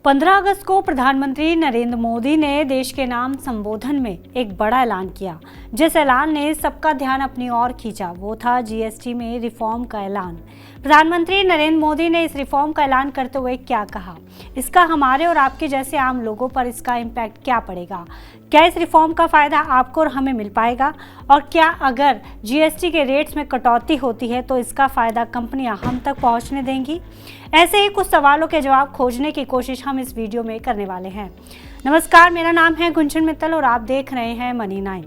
15 अगस्त को प्रधानमंत्री नरेंद्र मोदी ने देश के नाम संबोधन में एक बड़ा ऐलान किया। जिस ऐलान ने सबका ध्यान अपनी ओर खींचा वो था जीएसटी में रिफॉर्म का ऐलान। प्रधानमंत्री नरेंद्र मोदी ने इस रिफॉर्म का ऐलान करते हुए क्या कहा, इसका हमारे और आपके जैसे आम लोगों पर इसका इम्पैक्ट क्या पड़ेगा, क्या इस रिफॉर्म का फ़ायदा आपको और हमें मिल पाएगा, और क्या अगर जीएसटी के रेट्स में कटौती होती है तो इसका फ़ायदा कंपनियां हम तक पहुंचने देंगी। ऐसे ही कुछ सवालों के जवाब खोजने की कोशिश हम इस वीडियो में करने वाले हैं। नमस्कार, मेरा नाम है गुंजन मित्तल और आप देख रहे हैं मनी 9।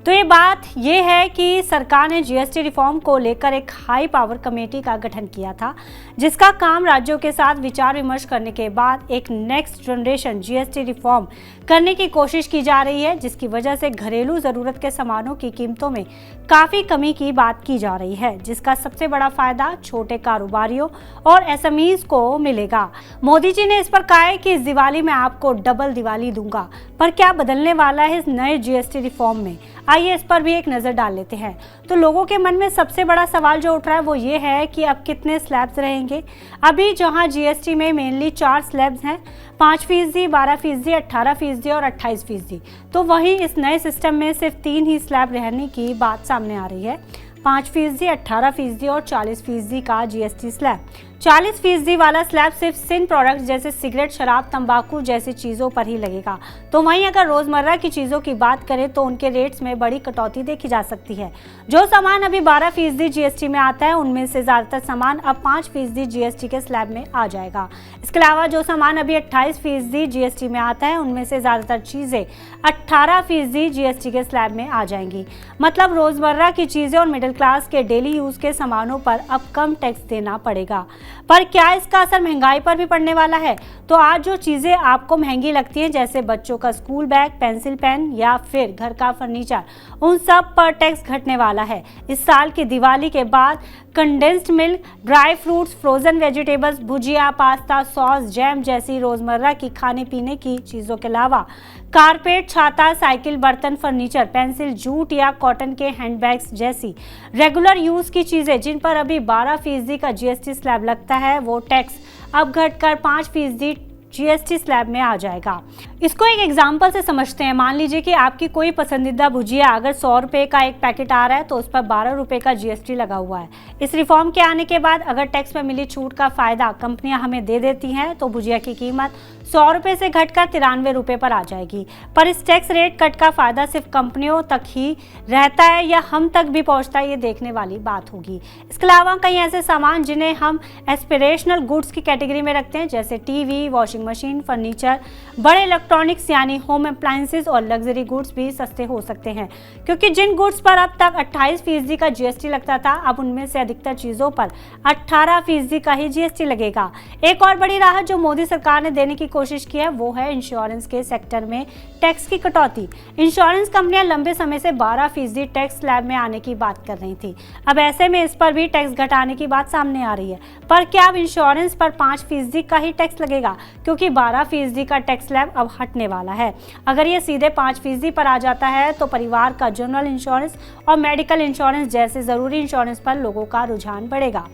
तो ये बात ये है कि सरकार ने जीएसटी रिफॉर्म को लेकर एक हाई पावर कमेटी का गठन किया था, जिसका काम राज्यों के साथ विचार विमर्श करने के बाद एक नेक्स्ट जनरेशन जीएसटी रिफॉर्म करने की कोशिश की जा रही है, जिसकी वजह से घरेलू जरूरत के सामानों की कीमतों में काफ़ी कमी की बात की जा रही है, जिसका सबसे बड़ा फायदा छोटे कारोबारियों और एसएमईज को मिलेगा। मोदी जी ने इस पर कहा है कि इस दिवाली में आपको डबल दिवाली दूंगा। पर क्या बदलने वाला है इस नए जीएसटी रिफॉर्म में, आइए इस पर भी एक नज़र डाल लेते हैं। तो लोगों के मन में सबसे बड़ा सवाल जो उठ रहा है वो ये है कि अब कितने स्लैब्स रहेंगे। अभी जहां जीएसटी में मेनली 4 स्लैब्स हैं, 5%, 12%, 18% और 28%, तो वहीं इस नए सिस्टम में सिर्फ 3 ही स्लैब रहने की बात सामने आ रही है। 5%, 18% और 40% का जीएसटी स्लैब। 40% वाला स्लैब सिर्फ सिन प्रोडक्ट्स जैसे सिगरेट, शराब, तंबाकू जैसी चीज़ों पर ही लगेगा। तो वहीं अगर रोज़मर्रा की चीज़ों की बात करें तो उनके रेट्स में बड़ी कटौती देखी जा सकती है। जो सामान अभी 12% जीएसटी में आता है उनमें से ज़्यादातर सामान अब 5% जीएसटी के स्लैब में आ जाएगा। इसके अलावा जो सामान अभी 28% जीएसटी में आता है उनमें से ज़्यादातर चीज़ें 18% जीएसटी के स्लैब में आ जाएंगी। मतलब रोज़मर्रा की चीज़ें और मिडिल क्लास के डेली यूज़ के सामानों पर अब कम टैक्स देना पड़ेगा। पर क्या इसका असर महंगाई पर भी पड़ने वाला है? तो आज जो चीज़ें आपको महंगी लगती हैं जैसे बच्चों का स्कूल बैग, पेंसिल, पेन या फिर घर का फर्नीचर, उन सब पर टैक्स घटने वाला है। इस साल की दिवाली के बाद condensed milk, dry fruits, frozen vegetables, bhujia, pasta, sauce, jam जैसी रोज़मर्रा की खाने पीने की चीज़ों के अलावा कारपेट, छाता, साइकिल, बर्तन, फर्नीचर, पेंसिल, जूट या कॉटन के हैंडबैग्स जैसी रेगुलर यूज़ की चीज़ें जिन पर अभी 12% का जीएसटी स्लैब लगता है वो टैक्स अब घटकर 5% जीएसटी स्लैब में आ जाएगा। इसको एक एग्जाम्पल से समझते हैं। मान लीजिए कि आपकी कोई पसंदीदा भुजिया अगर 100 रुपये का एक पैकेट आ रहा है तो उस पर 12 रुपये का जीएसटी लगा हुआ है। इस रिफॉर्म के आने के बाद अगर टैक्स में मिली छूट का फायदा कंपनियां हमें दे देती हैं तो भुजिया की कीमत 100 रुपये से घटकर 93 रुपये पर आ जाएगी। पर इस टैक्स रेट कट का फायदा सिर्फ कंपनियों तक ही रहता है या हम तक भी पहुंचता है, ये देखने वाली बात होगी। इसके अलावा कई ऐसे सामान जिन्हें हम एस्पिरेशनल गुड्स की कैटेगरी में रखते हैं जैसे टीवी, वॉशिंग मशीन, फर्नीचर, बड़े इलेक्ट्रॉनिक्स यानी होम अप्लायंसेस और लग्जरी गुड्स भी सस्ते हो सकते हैं, क्योंकि जिन गुड्स पर अब तक 28% का जीएसटी लगता था अब उनमें से अधिकतर चीज़ों पर 18% का ही जीएसटी लगेगा। एक और बड़ी राहत जो मोदी सरकार ने देने की कोशिश की है वो है इंश्योरेंस के सेक्टर में टैक्स की कटौती। इंश्योरेंस कंपनियां लंबे समय से 12% टैक्स स्लैब में आने की बात कर रही थी। अब ऐसे में इस पर भी टैक्स घटाने की बात सामने आ रही है। पर क्या अब इंश्योरेंस पर 5% का ही टैक्स लगेगा, क्योंकि 12% का टैक्स स्लैब अब हटने वाला है। अगर ये सीधे 5% पर आ जाता है तो परिवार का जनरल इंश्योरेंस और मेडिकल इंश्योरेंस जैसे ज़रूरी इंश्योरेंस पर लोगों का रुझान बढ़ेगा।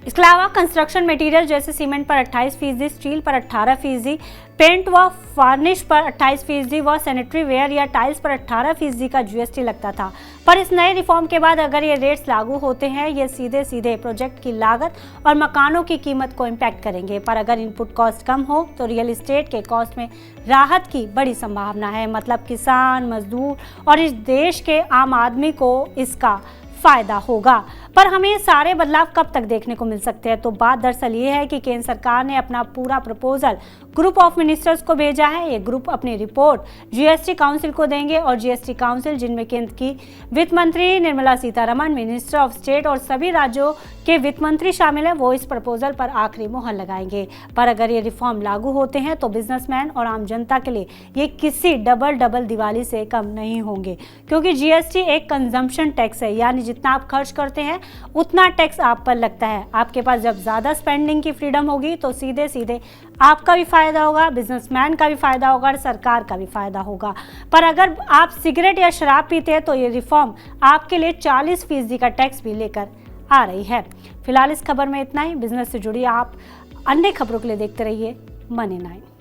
इसके अलावा कंस्ट्रक्शन मटेरियल जैसे सीमेंट पर 28%, स्टील पर 18%, पेंट व फार्निश पर 28% व सैनिटरी वेयर या टाइल्स पर 18% का जीएसटी लगता था। पर इस नए रिफॉर्म के बाद अगर ये रेट्स लागू होते हैं ये सीधे सीधे प्रोजेक्ट की लागत और मकानों की कीमत को इम्पैक्ट करेंगे। पर अगर इनपुट कॉस्ट कम हो तो रियल एस्टेट के कॉस्ट में राहत की बड़ी संभावना है। मतलब किसान, मजदूर और इस देश के आम आदमी को इसका फायदा होगा। पर हमें ये सारे बदलाव कब तक देखने को मिल सकते हैं? तो बात दरअसल ये है कि केंद्र सरकार ने अपना पूरा प्रपोजल ग्रुप ऑफ मिनिस्टर्स को भेजा है। ये ग्रुप अपनी रिपोर्ट जीएसटी काउंसिल को देंगे और जीएसटी काउंसिल, जिनमें केंद्र की वित्त मंत्री Nirmala Sitharaman, minister of state और सभी राज्यों के वित्त मंत्री शामिल हैं, वो इस प्रपोजल पर आखिरी मोहर लगाएंगे। पर अगर ये रिफॉर्म लागू होते हैं तो बिजनेसमैन और आम जनता के लिए ये किसी डबल दिवाली से कम नहीं होंगे, क्योंकि जीएसटी एक कंजम्पशन टैक्स है, यानी जितना आप खर्च करते हैं उतना टैक्स आप पर लगता है। आपके पास जब ज़्यादा स्पेंडिंग की फ्रीडम होगी तो सीधे सीधे आपका भी फायदा होगा, बिजनेसमैन का भी फायदा होगा और सरकार का भी फायदा होगा। पर अगर आप सिगरेट या शराब पीते हैं तो ये रिफॉर्म आपके लिए 40% का टैक्स भी लेकर आ रही है। फिलहाल इस खबर में इतना ही। बिजनेस से जुड़ी आप अन्य खबरों के लिए देखते रहिए मनी 9।